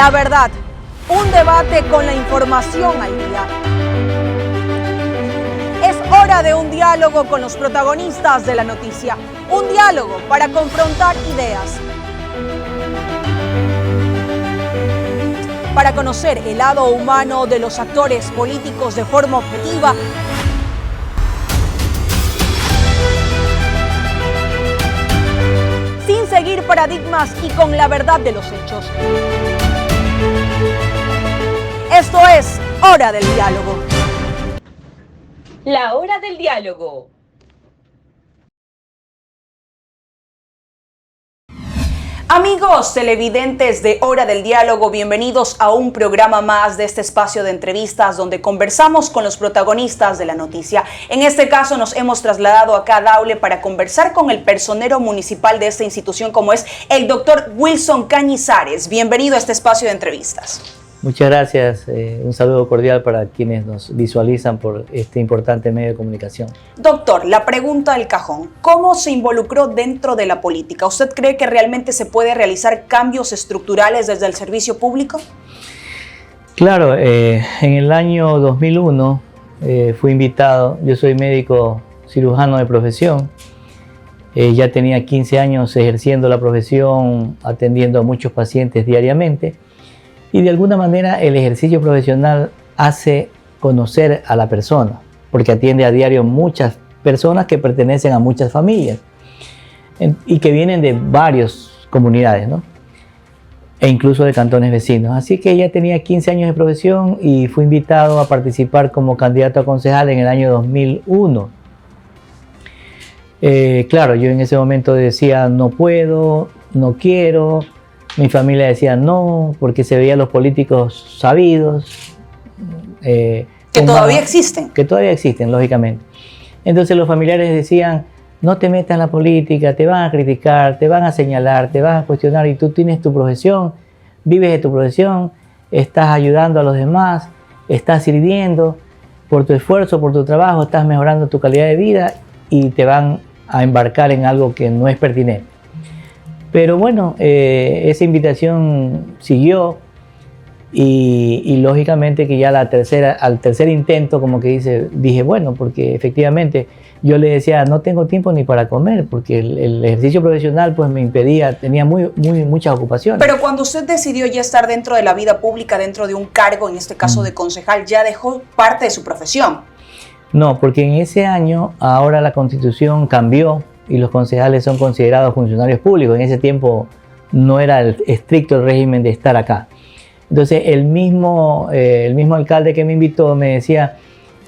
La verdad, un debate con la información al día. Es hora de un diálogo con los protagonistas de la noticia. Un diálogo para confrontar ideas. Para conocer el lado humano de los actores políticos de forma objetiva. Sin seguir paradigmas y con la verdad de los hechos. Esto es Hora del Diálogo. La Hora del Diálogo. Amigos televidentes de Hora del Diálogo, bienvenidos a un programa más de este espacio de entrevistas donde conversamos con los protagonistas de la noticia. En este caso nos hemos trasladado acá a Daule para conversar con el personero municipal de esta institución, como es el doctor Wilson Cañizares. Bienvenido a este espacio de entrevistas. Muchas gracias. Un saludo cordial para quienes nos visualizan por este importante medio de comunicación. Doctor, la pregunta del cajón. ¿Cómo se involucró dentro de la política? ¿Usted cree que realmente se puede realizar cambios estructurales desde el servicio público? Claro, en el año 2001 fui invitado. Yo soy médico cirujano de profesión. Ya tenía 15 años ejerciendo la profesión, atendiendo a muchos pacientes diariamente. Y de alguna manera el ejercicio profesional hace conocer a la persona, porque atiende a diario muchas personas que pertenecen a muchas familias y que vienen de varias comunidades, ¿no? E incluso de cantones vecinos. Así que ya tenía 15 años de profesión y fui invitado a participar como candidato a concejal en el año 2001. Claro, yo en ese momento decía no puedo, no quiero. Mi familia decía no, porque se veían los políticos sabidos. Que todavía existen. Que todavía existen, lógicamente. Entonces los familiares decían, no te metas en la política, te van a criticar, te van a señalar, te van a cuestionar y tú tienes tu profesión, vives de tu profesión, estás ayudando a los demás, estás sirviendo por tu esfuerzo, por tu trabajo, estás mejorando tu calidad de vida y te van a embarcar en algo que no es pertinente. Pero bueno, esa invitación siguió y lógicamente que ya al tercer intento, como que dije bueno, porque efectivamente yo le decía no tengo tiempo ni para comer, porque el ejercicio profesional pues me impedía, tenía muchas ocupaciones. Pero cuando usted decidió ya estar dentro de la vida pública, dentro de un cargo, en este caso de concejal, ¿ya dejó parte de su profesión? No, porque en ese año ahora la Constitución cambió y los concejales son considerados funcionarios públicos. En ese tiempo no era estricto el régimen de estar acá. Entonces el mismo alcalde que me invitó me decía,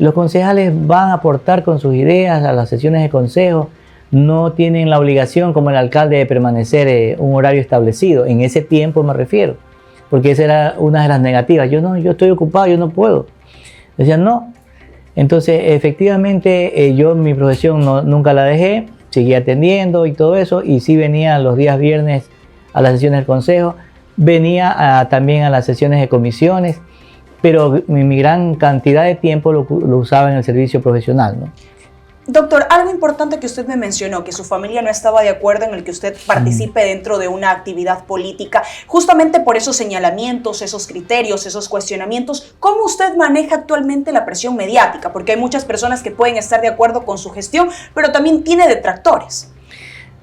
los concejales van a aportar con sus ideas a las sesiones de consejo, no tienen la obligación como el alcalde de permanecer un horario establecido. En ese tiempo me refiero, porque esa era una de las negativas. Yo estoy ocupado, yo no puedo. Decían no. Entonces efectivamente yo mi profesión nunca la dejé. Seguí atendiendo y todo eso, y sí venía los días viernes a las sesiones del consejo, venía también a las sesiones de comisiones, pero mi gran cantidad de tiempo lo usaba en el servicio profesional, ¿no? Doctor, algo importante que usted me mencionó, que su familia no estaba de acuerdo en el que usted participe dentro de una actividad política, justamente por esos señalamientos, esos criterios, esos cuestionamientos. ¿Cómo usted maneja actualmente la presión mediática? Porque hay muchas personas que pueden estar de acuerdo con su gestión, pero también tiene detractores.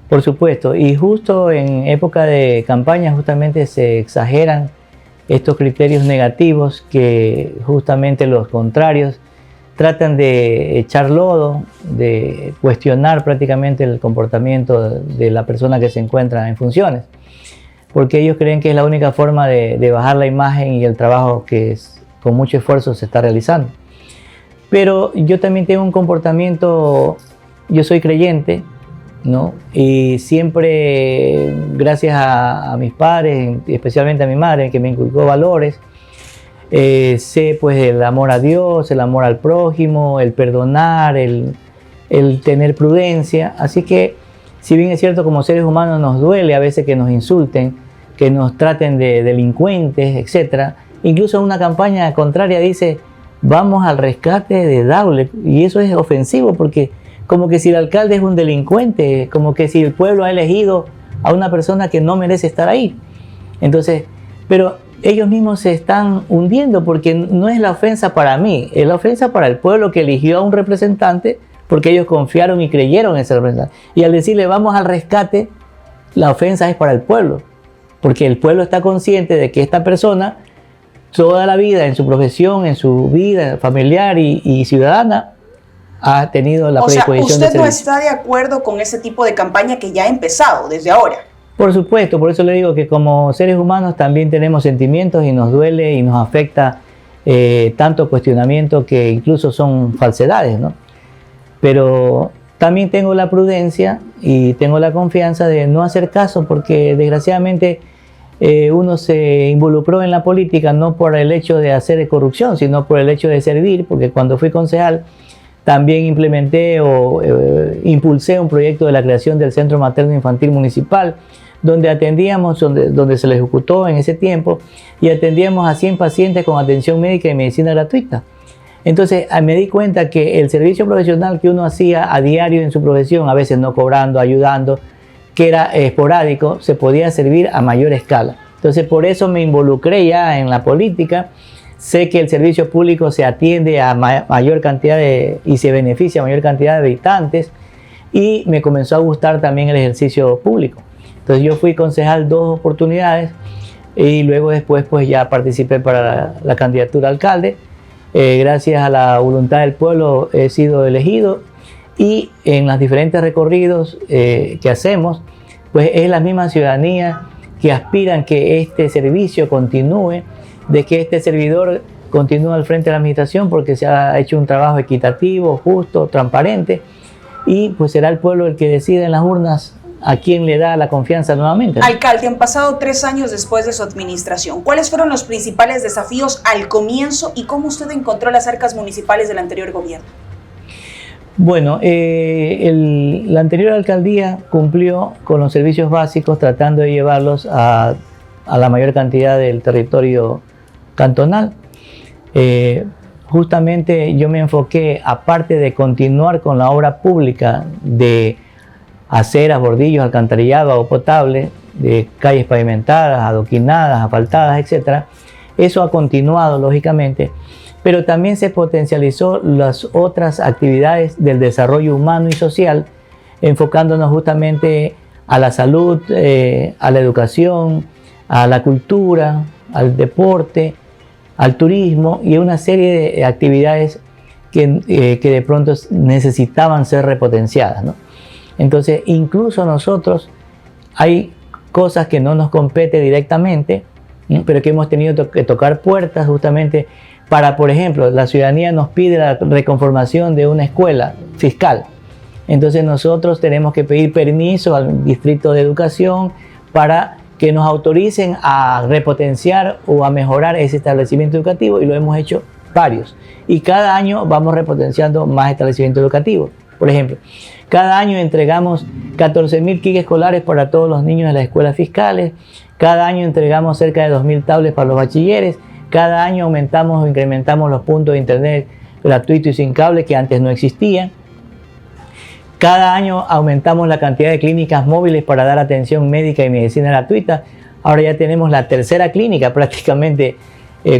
Por supuesto, y justo en época de campaña justamente se exageran estos criterios negativos que justamente los contrarios tratan de echar lodo, de cuestionar prácticamente el comportamiento de la persona que se encuentra en funciones, porque ellos creen que es la única forma de bajar la imagen y el trabajo que con mucho esfuerzo se está realizando. Pero yo también tengo un comportamiento, yo soy creyente, ¿no? Y siempre, gracias a mis padres, especialmente a mi madre, que me inculcó valores, sé pues el amor a Dios, el amor al prójimo, el perdonar, el tener prudencia. Así que si bien es cierto como seres humanos nos duele a veces que nos insulten, que nos traten de delincuentes, etc. Incluso una campaña contraria dice vamos al rescate de Daule, y eso es ofensivo porque como que si el alcalde es un delincuente, como que si el pueblo ha elegido a una persona que no merece estar ahí. Entonces, pero ellos mismos se están hundiendo, porque no es la ofensa para mí, es la ofensa para el pueblo que eligió a un representante, porque ellos confiaron y creyeron en ese representante. Y al decirle vamos al rescate, la ofensa es para el pueblo, porque el pueblo está consciente de que esta persona toda la vida en su profesión, en su vida familiar y ciudadana ha tenido la predisposición de servicio. ¿Usted no está de acuerdo con ese tipo de campaña que ya ha empezado desde ahora? Por supuesto, por eso le digo que como seres humanos también tenemos sentimientos y nos duele y nos afecta tanto cuestionamiento que incluso son falsedades, ¿no? Pero también tengo la prudencia y tengo la confianza de no hacer caso, porque desgraciadamente uno se involucró en la política no por el hecho de hacer corrupción, sino por el hecho de servir, porque cuando fui concejal también implementé o impulsé un proyecto de la creación del Centro Materno Infantil Municipal, donde atendíamos, donde se le ejecutó en ese tiempo, y atendíamos a 100 pacientes con atención médica y medicina gratuita. Entonces me di cuenta que el servicio profesional que uno hacía a diario en su profesión, a veces no cobrando, ayudando, que era esporádico, se podía servir a mayor escala. Entonces por eso me involucré ya en la política. Sé que el servicio público se atiende a mayor cantidad y se beneficia a mayor cantidad de habitantes, y me comenzó a gustar también el ejercicio público. Entonces yo fui concejal 2 oportunidades y luego después pues ya participé para la candidatura a alcalde. Gracias a la voluntad del pueblo he sido elegido, y en los diferentes recorridos que hacemos pues es la misma ciudadanía que aspiran que este servicio continúe, de que este servidor continúe al frente de la administración, porque se ha hecho un trabajo equitativo, justo, transparente, y pues será el pueblo el que decida en las urnas a quién le da la confianza nuevamente. Alcalde, han pasado 3 años después de su administración. ¿Cuáles fueron los principales desafíos al comienzo y cómo usted encontró las arcas municipales del anterior gobierno? Bueno, la anterior alcaldía cumplió con los servicios básicos, tratando de llevarlos a la mayor cantidad del territorio cantonal. Justamente yo me enfoqué, aparte de continuar con la obra pública de aceras, bordillos, alcantarillado, agua potable, de calles pavimentadas, adoquinadas, asfaltadas, etc. Eso ha continuado, lógicamente, pero también se potencializó las otras actividades del desarrollo humano y social, enfocándonos justamente a la salud, a la educación, a la cultura, al deporte, al turismo y a una serie de actividades que de pronto necesitaban ser repotenciadas, ¿no? Entonces, incluso nosotros hay cosas que no nos compete directamente, ¿no? Pero que hemos tenido que tocar puertas justamente para, por ejemplo, la ciudadanía nos pide la reconformación de una escuela fiscal. Entonces nosotros tenemos que pedir permiso al Distrito de Educación para que nos autoricen a repotenciar o a mejorar ese establecimiento educativo, y lo hemos hecho varios. Y cada año vamos repotenciando más establecimientos educativos. Por ejemplo, cada año entregamos 14.000 kits escolares para todos los niños de las escuelas fiscales. Cada año entregamos cerca de 2.000 tablets para los bachilleres. Cada año aumentamos o incrementamos los puntos de internet gratuito y sin cable que antes no existían. Cada año aumentamos la cantidad de clínicas móviles para dar atención médica y medicina gratuita. Ahora ya tenemos la tercera clínica prácticamente.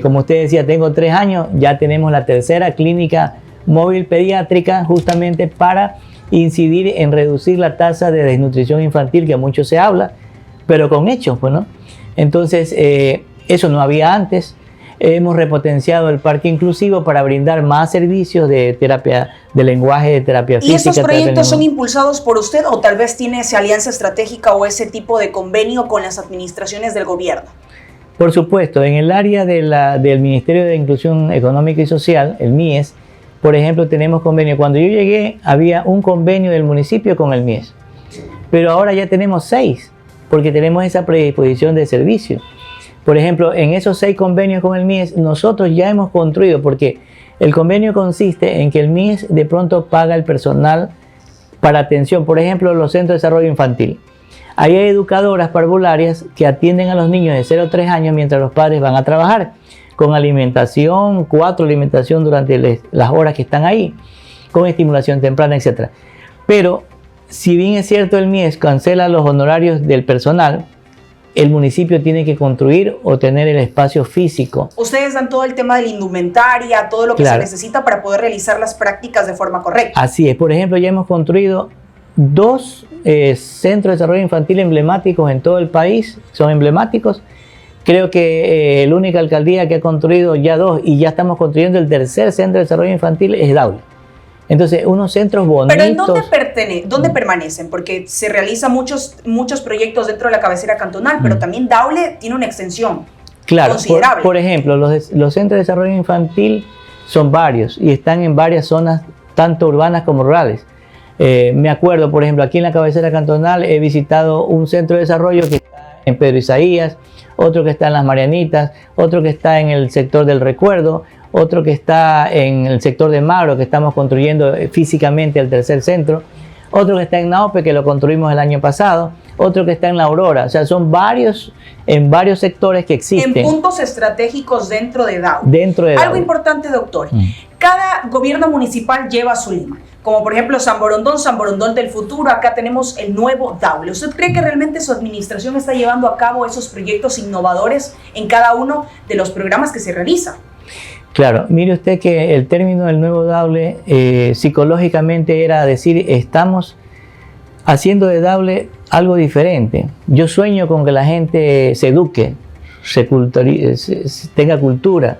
Como usted decía, tengo 3 años, ya tenemos la tercera clínica móvil pediátrica, justamente para incidir en reducir la tasa de desnutrición infantil, que mucho se habla, pero con hechos, pues, ¿no? Entonces, eso no había antes. Hemos repotenciado el parque inclusivo para brindar más servicios de terapia de lenguaje, de terapia física. ¿Y estos proyectos son impulsados por usted o tal vez tiene esa alianza estratégica o ese tipo de convenio con las administraciones del gobierno? Por supuesto, en el área del Ministerio de Inclusión Económica y Social, el MIES, por ejemplo, tenemos convenio. Cuando yo llegué había un convenio del municipio con el MIES, pero ahora ya tenemos 6, porque tenemos esa predisposición de servicio. Por ejemplo, en esos 6 convenios con el MIES, nosotros ya hemos construido, porque el convenio consiste en que el MIES de pronto paga el personal para atención, por ejemplo, los centros de desarrollo infantil. Ahí hay educadoras parvularias que atienden a los niños de 0 a 3 años mientras los padres van a trabajar, con alimentación, 4 alimentación durante las horas que están ahí, con estimulación temprana, etc. Pero, si bien es cierto, el MIES cancela los honorarios del personal, el municipio tiene que construir o tener el espacio físico. Ustedes dan todo el tema de la indumentaria, todo lo que Claro. se necesita para poder realizar las prácticas de forma correcta. Así es, por ejemplo, ya hemos construido 2 centros de desarrollo infantil emblemáticos en todo el país, son emblemáticos. Creo que la única alcaldía que ha construido ya 2 y ya estamos construyendo el tercer centro de desarrollo infantil es Daule. Entonces, unos centros bonitos. Pero ¿en dónde permanecen? Porque se realizan muchos proyectos dentro de la cabecera cantonal, pero también Daule tiene una extensión Claro, considerable. por ejemplo, los centros de desarrollo infantil son varios y están en varias zonas, tanto urbanas como rurales. Me acuerdo, por ejemplo, aquí en la cabecera cantonal he visitado un centro de desarrollo que está en Pedro Isaías, otro que está en Las Marianitas, otro que está en el sector del Recuerdo, otro que está en el sector de Magro, que estamos construyendo físicamente el tercer centro, otro que está en Naope, que lo construimos el año pasado, otro que está en La Aurora. O sea, son varios, en varios sectores que existen. En puntos estratégicos dentro de Daule. Algo importante, doctor. Cada gobierno municipal lleva su lema. Como por ejemplo San Borondón del futuro, acá tenemos el nuevo Daule. ¿Usted cree que realmente su administración está llevando a cabo esos proyectos innovadores en cada uno de los programas que se realizan? Claro, mire usted que el término del nuevo Daule psicológicamente era decir, estamos haciendo de Daule algo diferente. Yo sueño con que la gente se eduque, tenga cultura,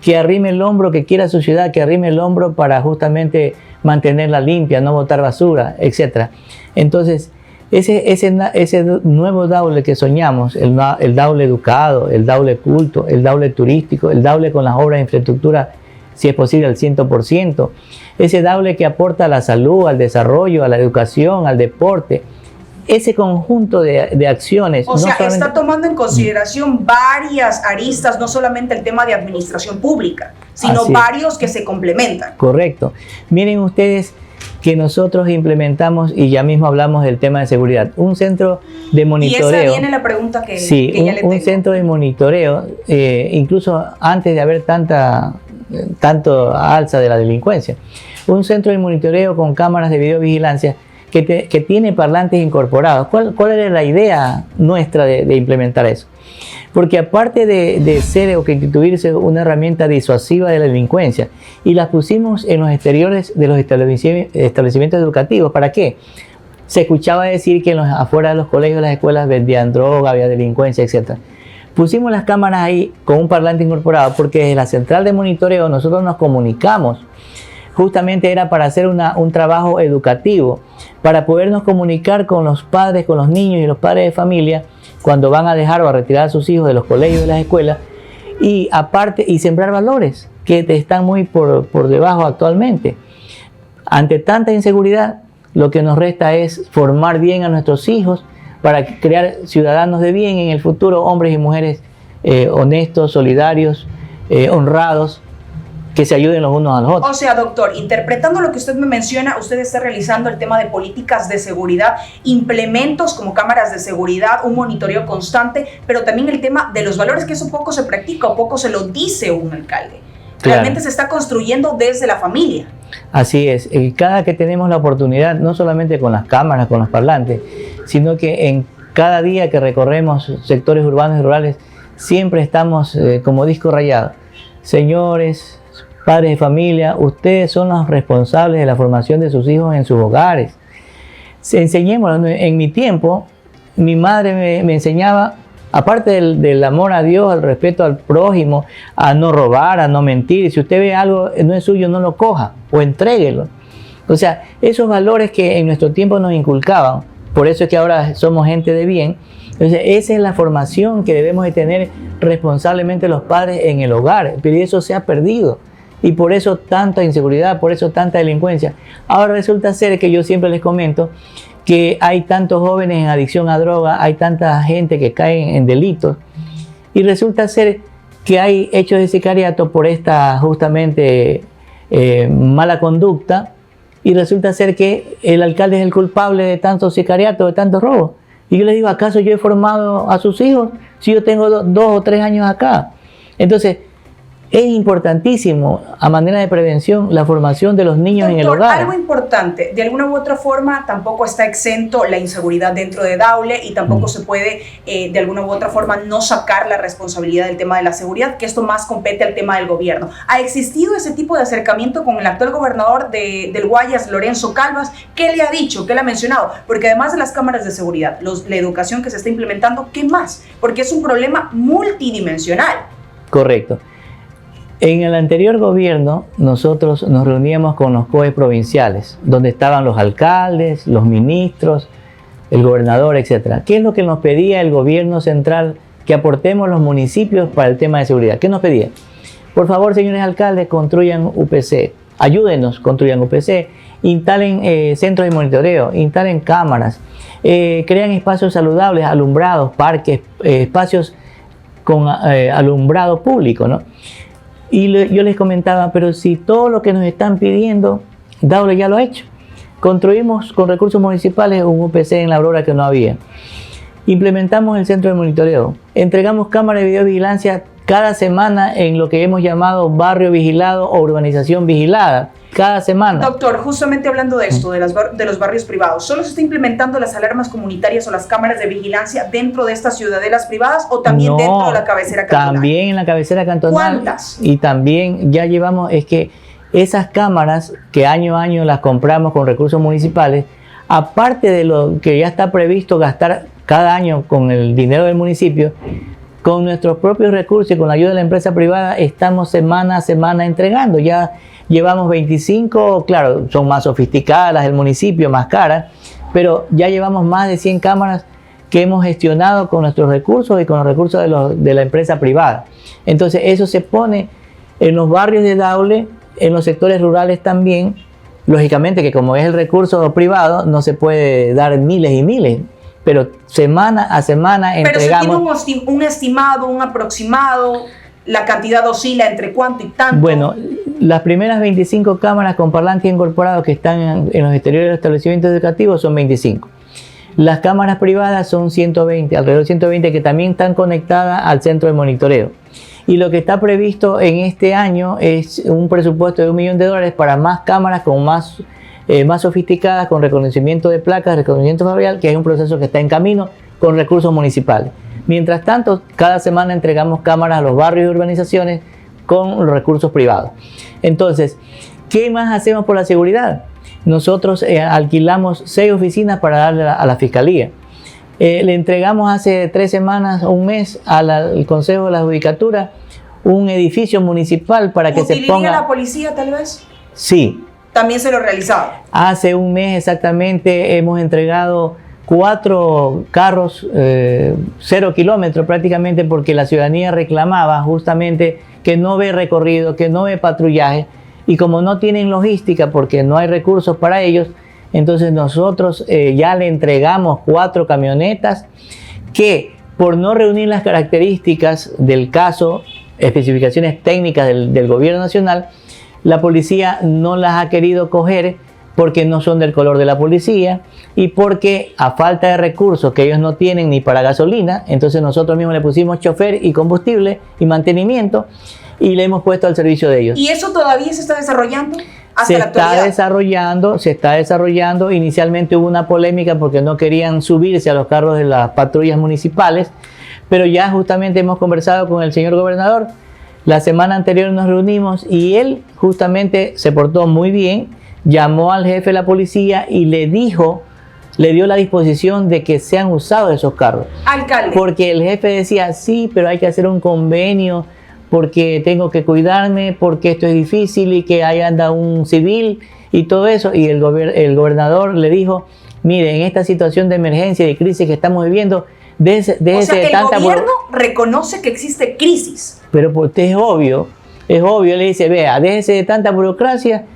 que arrime el hombro, que quiera su ciudad, que arrime el hombro para justamente mantenerla limpia, no botar basura, etc. Entonces, ese nuevo Daule que soñamos, el Daule educado, el Daule culto, el Daule turístico, el Daule con las obras de infraestructura, si es posible, al 100%, ese Daule que aporta a la salud, al desarrollo, a la educación, al deporte, ese conjunto de acciones. O sea, está tomando en consideración varias aristas, no solamente el tema de administración pública, sino varios que se complementan. Correcto. Miren ustedes que nosotros implementamos, y ya mismo hablamos del tema de seguridad, un centro de monitoreo. Y esa viene la pregunta que ya le tengo. Un centro de monitoreo, incluso antes de haber tanto alza de la delincuencia. Un centro de monitoreo con cámaras de videovigilancia que tiene parlantes incorporados. ¿Cuál era la idea nuestra de implementar eso? Porque aparte de ser o constituirse una herramienta disuasiva de la delincuencia, y las pusimos en los exteriores de los establecimientos educativos, ¿para qué? Se escuchaba decir que afuera de los colegios, las escuelas vendían droga, había delincuencia, etc. Pusimos las cámaras ahí con un parlante incorporado porque desde la central de monitoreo nosotros nos comunicamos. Justamente era para hacer un trabajo educativo, para podernos comunicar con los padres, con los niños y los padres de familia cuando van a dejar o a retirar a sus hijos de los colegios, de las escuelas, y aparte, y sembrar valores que están muy por debajo actualmente. Ante tanta inseguridad, lo que nos resta es formar bien a nuestros hijos para crear ciudadanos de bien en el futuro, hombres y mujeres honestos, solidarios, honrados, que se ayuden los unos a los otros. O sea, doctor, interpretando lo que usted me menciona, usted está realizando el tema de políticas de seguridad, implementos como cámaras de seguridad, un monitoreo constante, pero también el tema de los valores, que eso poco se practica o poco se lo dice un alcalde. Realmente se está construyendo desde la familia. Así es, cada que tenemos la oportunidad, no solamente con las cámaras, con los parlantes, sino que en cada día que recorremos sectores urbanos y rurales, siempre estamos como disco rayado. Señores, padres de familia, ustedes son los responsables de la formación de sus hijos en sus hogares. Enseñémoslo. En mi tiempo, mi madre me enseñaba, aparte del amor a Dios, al respeto al prójimo, a no robar, a no mentir. Si usted ve algo no es suyo, no lo coja o entréguelo. O sea, esos valores que en nuestro tiempo nos inculcaban, por eso es que ahora somos gente de bien. Entonces, esa es la formación que debemos de tener responsablemente los padres en el hogar, pero eso se ha perdido. Y por eso tanta inseguridad, por eso tanta delincuencia. Ahora resulta ser que yo siempre les comento que hay tantos jóvenes en adicción a droga, hay tanta gente que cae en delitos, y resulta ser que hay hechos de sicariato por esta justamente mala conducta, y resulta ser que el alcalde es el culpable de tantos sicariatos, de tantos robos. Y yo les digo, ¿acaso yo he formado a sus hijos si yo tengo 2 o 3 años acá? Entonces, Es importantísimo, a manera de prevención, la formación de los niños en el hogar. Algo importante, de alguna u otra forma tampoco está exento la inseguridad dentro de Daule y tampoco se puede de alguna u otra forma no sacar la responsabilidad del tema de la seguridad, que esto más compete al tema del gobierno. ¿Ha existido ese tipo de acercamiento con el actual gobernador del Guayas, Lorenzo Calvas? ¿Qué le ha dicho? ¿Qué le ha mencionado? Porque además de las cámaras de seguridad, la educación que se está implementando, ¿qué más? Porque es un problema multidimensional. Correcto. En el anterior gobierno nosotros nos reuníamos con los COE provinciales, donde estaban los alcaldes, los ministros, el gobernador, etc. ¿Qué es lo que nos pedía el gobierno central? Que aportemos los municipios para el tema de seguridad. ¿Qué nos pedía? Por favor, señores alcaldes, construyan UPC, ayúdenos, construyan UPC, instalen centros de monitoreo, instalen cámaras, crean espacios saludables, alumbrados, parques, espacios con alumbrado público, ¿no? Y yo les comentaba, pero si todo lo que nos están pidiendo, Daule ya lo ha hecho. Construimos con recursos municipales un UPC en La Aurora que no había. Implementamos el centro de monitoreo. Entregamos cámaras de videovigilancia cada semana en lo que hemos llamado barrio vigilado o urbanización vigilada. Cada semana. Doctor, justamente hablando de esto, de los barrios privados, ¿solo se está implementando las alarmas comunitarias o las cámaras de vigilancia dentro de estas ciudadelas privadas o también dentro de la cabecera cantonal? También en la cabecera cantonal. ¿Cuántas? Y también ya llevamos, es que esas cámaras que año a año las compramos con recursos municipales, aparte de lo que ya está previsto gastar cada año con el dinero del municipio, con nuestros propios recursos y con la ayuda de la empresa privada, estamos semana a semana entregando. Ya llevamos 25, claro, son más sofisticadas las del municipio, más caras, pero ya llevamos más de 100 cámaras que hemos gestionado con nuestros recursos y con los recursos de la empresa privada. Entonces eso se pone en los barrios de Daule, en los sectores rurales también. Lógicamente que como es el recurso privado, no se puede dar miles y miles, pero semana a semana entregamos. Pero se tiene un estimado, un aproximado, la cantidad oscila entre cuánto y tanto. Bueno, las primeras 25 cámaras con parlantes incorporados que están en los exteriores de los establecimientos educativos son 25. Las cámaras privadas son 120, alrededor de 120 que también están conectadas al centro de monitoreo. Y lo que está previsto en este año es un presupuesto de $1 millón para más cámaras con más sofisticadas, con reconocimiento de placas, reconocimiento facial, que es un proceso que está en camino con recursos municipales. Mientras tanto, cada semana entregamos cámaras a los barrios y urbanizaciones con los recursos privados. Entonces, ¿qué más hacemos por la seguridad? Nosotros alquilamos 6 oficinas para darle a la Fiscalía. Le entregamos hace 3 semanas, un mes, al Consejo de la Judicatura un edificio municipal para que se ponga... ¿Utilizaría la policía tal vez? Sí. ¿También se lo realizaba? Hace un mes exactamente hemos entregado 4 carros, 0 kilómetros prácticamente, porque la ciudadanía reclamaba justamente que no ve recorrido, que no ve patrullaje, y como no tienen logística porque no hay recursos para ellos, entonces nosotros ya le entregamos 4 camionetas que, por no reunir las características del caso, especificaciones técnicas del gobierno nacional, la policía no las ha querido coger porque no son del color de la policía y porque a falta de recursos que ellos no tienen ni para gasolina, entonces nosotros mismos le pusimos chofer y combustible y mantenimiento y le hemos puesto al servicio de ellos. ¿Y eso todavía se está desarrollando? Se está desarrollando. Inicialmente hubo una polémica porque no querían subirse a los carros de las patrullas municipales, pero ya justamente hemos conversado con el señor gobernador. La semana anterior nos reunimos y él justamente se portó muy bien, llamó al jefe de la policía y le dio la disposición de que sean usados esos carros. Alcalde. Porque el jefe decía, sí, pero hay que hacer un convenio porque tengo que cuidarme, porque esto es difícil y que ahí anda un civil y todo eso. Y el gobernador le dijo, mire, en esta situación de emergencia y de crisis que estamos viviendo, o sea, el gobierno reconoce que existe crisis. Pero pues, es obvio, le dice, vea, déjese de tanta burocracia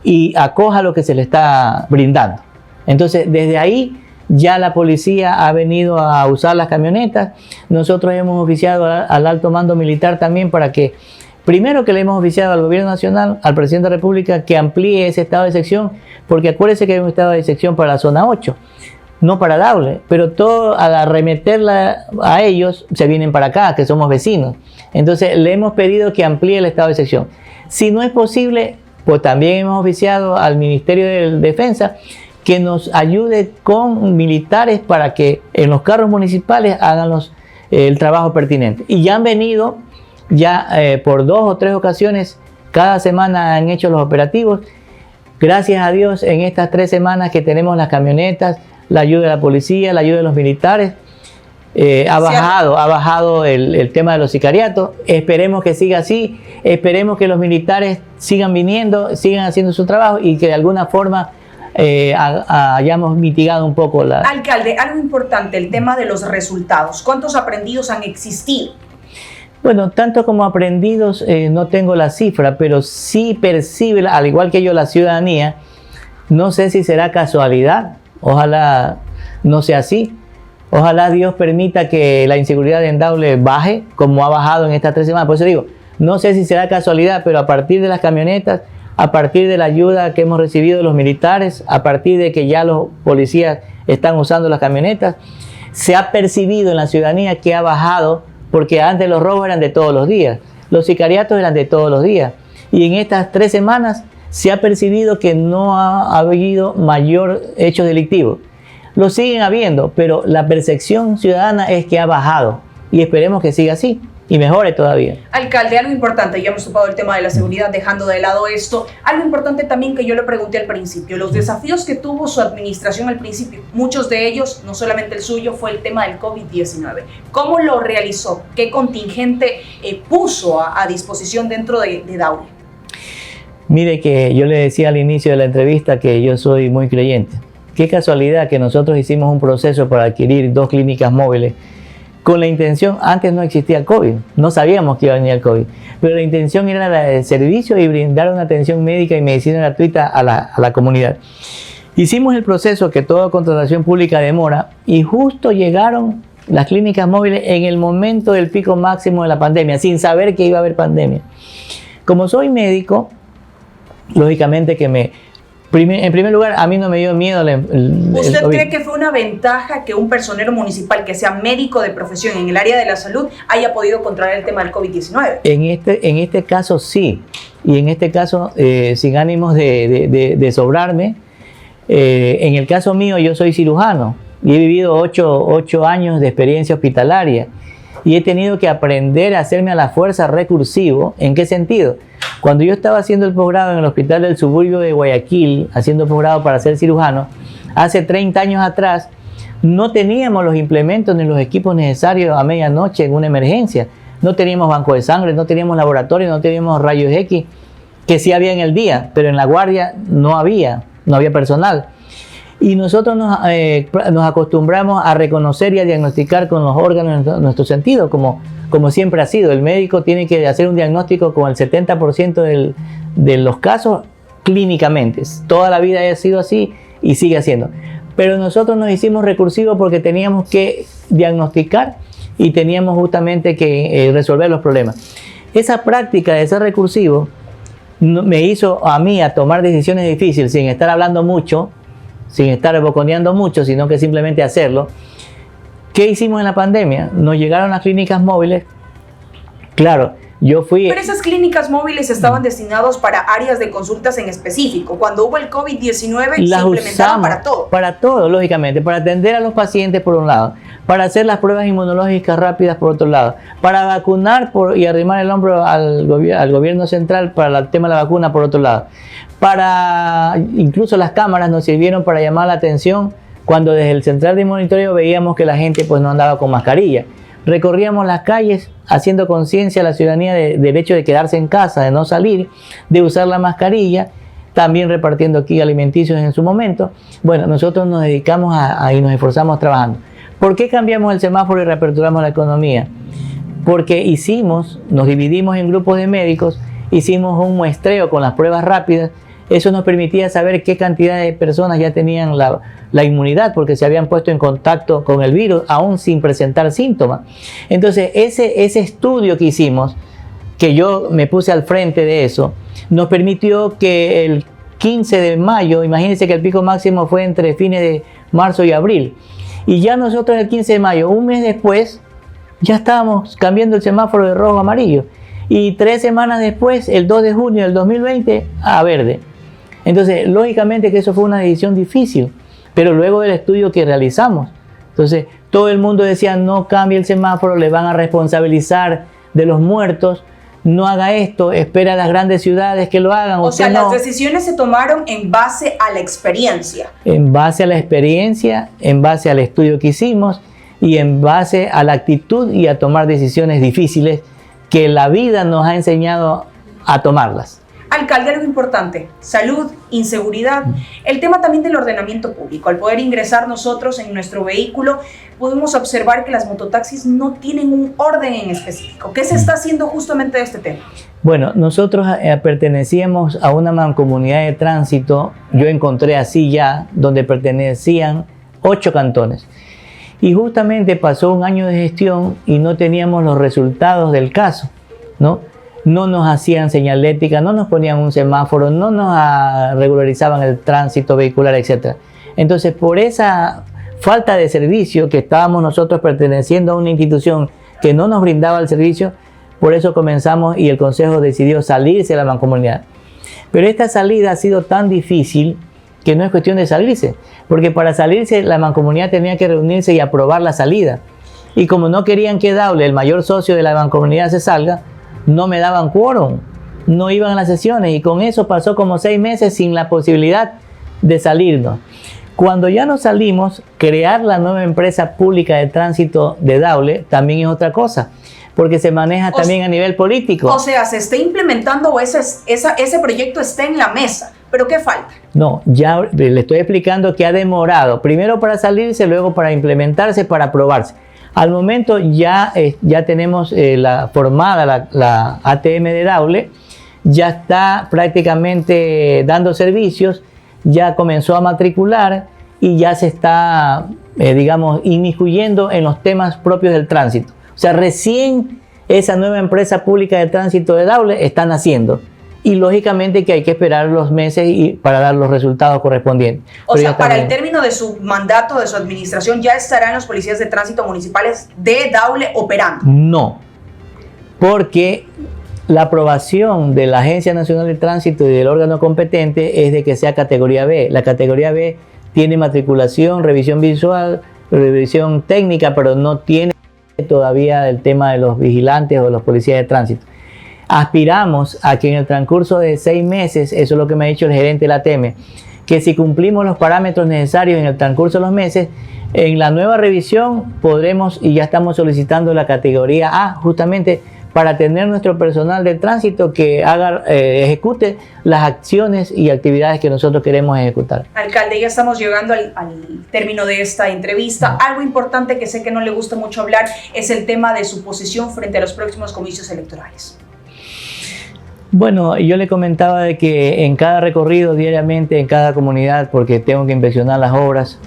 y acoja lo que se le está brindando. Entonces, desde ahí ya la policía ha venido a usar las camionetas. Nosotros hemos oficiado al alto mando militar también para que, primero que le hemos oficiado al gobierno nacional, al presidente de la República, que amplíe ese estado de excepción, porque acuérdense que hay un estado de excepción para la zona 8. no para Daule, pero todo al arremeterla a ellos se vienen para acá, que somos vecinos. Entonces le hemos pedido que amplíe el estado de excepción. Si no es posible, pues también hemos oficiado al Ministerio de Defensa que nos ayude con militares para que en los carros municipales hagan el trabajo pertinente. Y ya han venido, por 2 o 3 ocasiones, cada semana han hecho los operativos. Gracias a Dios, en estas 3 semanas que tenemos las camionetas, la ayuda de la policía, la ayuda de los militares, ha bajado el tema de los sicariatos. Esperemos que siga así, esperemos que los militares sigan viniendo, sigan haciendo su trabajo y que de alguna forma hayamos mitigado un poco la... Alcalde, algo importante, el tema de los resultados. ¿Cuántos aprendidos han existido? Bueno, tanto como aprendidos no tengo la cifra, pero sí percibe, al igual que yo, la ciudadanía. No sé si será casualidad, ojalá no sea así. Ojalá Dios permita que la inseguridad en Daule baje, como ha bajado en estas 3 semanas. Por eso digo, no sé si será casualidad, pero a partir de las camionetas, a partir de la ayuda que hemos recibido de los militares, a partir de que ya los policías están usando las camionetas, se ha percibido en la ciudadanía que ha bajado, porque antes los robos eran de todos los días, los sicariatos eran de todos los días. Y en estas 3 semanas se ha percibido que no ha habido mayor hechos delictivos. Lo siguen habiendo, pero la percepción ciudadana es que ha bajado y esperemos que siga así y mejore todavía. Alcalde, algo importante, ya hemos topado el tema de la seguridad, dejando de lado esto, algo importante también que yo le pregunté al principio, los desafíos que tuvo su administración al principio, muchos de ellos, no solamente el suyo, fue el tema del COVID-19. ¿Cómo lo realizó? ¿Qué contingente puso a disposición dentro de Daule? Mire que yo le decía al inicio de la entrevista que yo soy muy creyente. Qué casualidad que nosotros hicimos un proceso para adquirir 2 clínicas móviles con la intención, antes no existía el COVID, no sabíamos que iba a venir el COVID, pero la intención era la del servicio y brindar una atención médica y medicina gratuita a la comunidad. Hicimos el proceso que toda contratación pública demora y justo llegaron las clínicas móviles en el momento del pico máximo de la pandemia, sin saber que iba a haber pandemia. Como soy médico, lógicamente que en primer lugar, a mí no me dio miedo ¿Usted cree que fue una ventaja que un personero municipal que sea médico de profesión en el área de la salud haya podido controlar el tema del COVID-19? En este caso sí, y en este caso sin ánimos de sobrarme. En el caso mío yo soy cirujano y he vivido 8 años de experiencia hospitalaria y he tenido que aprender a hacerme a la fuerza recursivo. ¿En qué sentido? Cuando yo estaba haciendo el posgrado en el Hospital del Suburbio de Guayaquil, haciendo posgrado para ser cirujano, hace 30 años atrás, no teníamos los implementos ni los equipos necesarios a medianoche en una emergencia. No teníamos banco de sangre, no teníamos laboratorio, no teníamos rayos X, que sí había en el día, pero en la guardia no había personal. Y nosotros nos acostumbramos a reconocer y a diagnosticar con los órganos de nuestro sentido, como siempre ha sido. El médico tiene que hacer un diagnóstico con el 70% de los casos clínicamente. Toda la vida ha sido así y sigue haciendo. Pero nosotros nos hicimos recursivos porque teníamos que diagnosticar y teníamos justamente que resolver los problemas. Esa práctica de ser recursivo me hizo a mí a tomar decisiones difíciles sin estar hablando mucho, sin estar boconeando mucho, sino que simplemente hacerlo. ¿Qué hicimos en la pandemia? Nos llegaron las clínicas móviles. Claro, yo fui... Pero esas clínicas móviles estaban destinadas para áreas de consultas en específico. Cuando hubo el COVID-19 se implementaron para todo. Para todo, lógicamente. Para atender a los pacientes por un lado. Para hacer las pruebas inmunológicas rápidas por otro lado. Para vacunar y arrimar el hombro al gobierno central para el tema de la vacuna por otro lado. Incluso las cámaras nos sirvieron para llamar la atención cuando desde el central de monitoreo veíamos que la gente pues no andaba con mascarilla. Recorríamos las calles haciendo conciencia a la ciudadanía del hecho de quedarse en casa, de no salir, de usar la mascarilla, también repartiendo aquí alimenticios en su momento. Bueno, nosotros nos dedicamos y nos esforzamos trabajando. ¿Por qué cambiamos el semáforo y reaperturamos la economía? Porque nos dividimos en grupos de médicos, hicimos un muestreo con las pruebas rápidas. Eso nos permitía saber qué cantidad de personas ya tenían la inmunidad porque se habían puesto en contacto con el virus aún sin presentar síntomas. Entonces ese estudio que hicimos, que yo me puse al frente de eso, nos permitió que el 15 de mayo, imagínense que el pico máximo fue entre fines de marzo y abril. Y ya nosotros el 15 de mayo, un mes después, ya estábamos cambiando el semáforo de rojo a amarillo. Y 3 semanas después, el 2 de junio del 2020, a verde. Entonces, lógicamente que eso fue una decisión difícil, pero luego del estudio que realizamos, entonces todo el mundo decía, no cambie el semáforo, le van a responsabilizar de los muertos, no haga esto, espera a las grandes ciudades que lo hagan. O sea, las decisiones se tomaron en base a la experiencia. En base a la experiencia, en base al estudio que hicimos y en base a la actitud y a tomar decisiones difíciles que la vida nos ha enseñado a tomarlas. Alcalde, algo importante, salud, inseguridad, el tema también del ordenamiento público. Al poder ingresar nosotros en nuestro vehículo, podemos observar que las mototaxis no tienen un orden en específico. ¿Qué se está haciendo justamente de este tema? Bueno, nosotros pertenecíamos a una mancomunidad de tránsito, yo encontré así ya, donde pertenecían 8 cantones. Y justamente pasó un año de gestión y no teníamos los resultados del caso, ¿no? No nos hacían señalética, no nos ponían un semáforo, no nos regularizaban el tránsito vehicular, etc. Entonces, por esa falta de servicio que estábamos nosotros perteneciendo a una institución que no nos brindaba el servicio, por eso comenzamos y el Consejo decidió salirse de la mancomunidad. Pero esta salida ha sido tan difícil que no es cuestión de salirse, porque para salirse la mancomunidad tenía que reunirse y aprobar la salida. Y como no querían que Daule, el mayor socio de la mancomunidad, se salga, no me daban quórum, no iban a las sesiones y con eso pasó como 6 meses sin la posibilidad de salirnos. Cuando ya nos salimos, crear la nueva empresa pública de tránsito de Daule también es otra cosa, porque se maneja también a nivel político. O sea, se está implementando o ese proyecto está en la mesa, pero ¿qué falta? No, ya le estoy explicando que ha demorado, primero para salirse, luego para implementarse, para aprobarse. Al momento ya tenemos formada la ATM de Daule, ya está prácticamente dando servicios, ya comenzó a matricular y ya se está, digamos, inmiscuyendo en los temas propios del tránsito. O sea, recién esa nueva empresa pública de tránsito de Daule está naciendo. Y lógicamente que hay que esperar los meses para dar los resultados correspondientes. O sea, para el término de su mandato, de su administración, ¿ya estarán los policías de tránsito municipales de Daule operando? No, porque la aprobación de la Agencia Nacional de Tránsito y del órgano competente es de que sea categoría B. La categoría B tiene matriculación, revisión visual, revisión técnica, pero no tiene todavía el tema de los vigilantes o los policías de tránsito. Aspiramos a que en el transcurso de 6 meses, eso es lo que me ha dicho el gerente de la ATM, que si cumplimos los parámetros necesarios en el transcurso de los meses, en la nueva revisión podremos, y ya estamos solicitando la categoría A, justamente para tener nuestro personal de tránsito que ejecute las acciones y actividades que nosotros queremos ejecutar. Alcalde, ya estamos llegando al término de esta entrevista. Algo importante que sé que no le gusta mucho hablar es el tema de su posición frente a los próximos comicios electorales. Bueno, yo le comentaba de que en cada recorrido diariamente, en cada comunidad, porque tengo que inspeccionar las obras,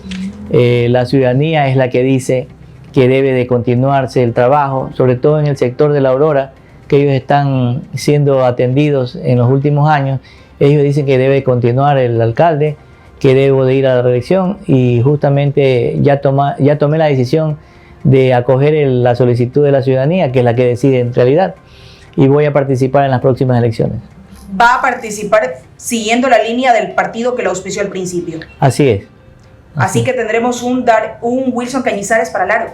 la ciudadanía es la que dice que debe de continuarse el trabajo, sobre todo en el sector de La Aurora, que ellos están siendo atendidos en los últimos años. Ellos dicen que debe continuar el alcalde, que debo de ir a la reelección y justamente ya tomé la decisión de acoger la solicitud de la ciudadanía, que es la que decide en realidad. Y voy a participar en las próximas elecciones. ¿Va a participar siguiendo la línea del partido que lo auspició al principio? Así es. Así que tendremos un Wilson Cañizares para Laro.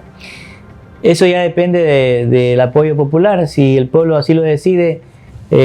Eso ya depende del apoyo popular. Si el pueblo así lo decide,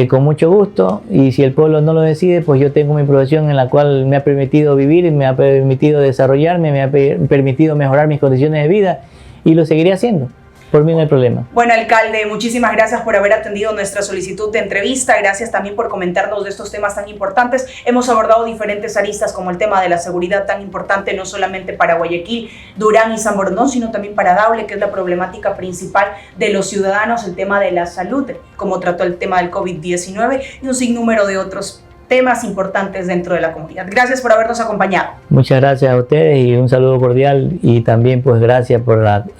con mucho gusto. Y si el pueblo no lo decide, pues yo tengo mi profesión en la cual me ha permitido vivir, me ha permitido desarrollarme, me ha permitido mejorar mis condiciones de vida y lo seguiré haciendo. Por mí no hay problema. Bueno, alcalde, muchísimas gracias por haber atendido nuestra solicitud de entrevista. Gracias también por comentarnos de estos temas tan importantes. Hemos abordado diferentes aristas como el tema de la seguridad tan importante, no solamente para Guayaquil, Durán y San Borondón, sino también para Daule, que es la problemática principal de los ciudadanos, el tema de la salud, cómo trató el tema del COVID-19 y un sinnúmero de otros temas importantes dentro de la comunidad. Gracias por habernos acompañado. Muchas gracias a ustedes y un saludo cordial y también pues gracias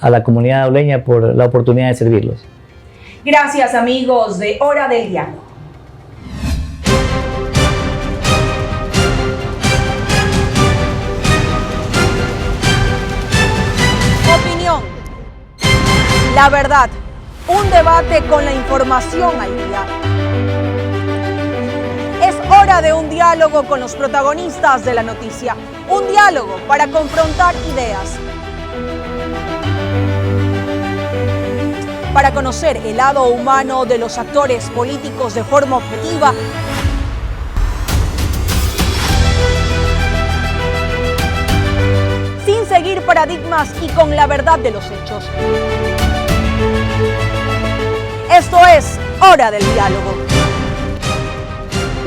a la comunidad dauleña por la oportunidad de servirlos. Gracias amigos de Hora del Diálogo. La verdad, un debate con la información al día. Es hora de un diálogo con los protagonistas de la noticia. Un diálogo para confrontar ideas. Para conocer el lado humano de los actores políticos de forma objetiva. Sin seguir paradigmas y con la verdad de los hechos. Esto es Hora del Diálogo.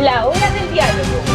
La Hora del Diálogo.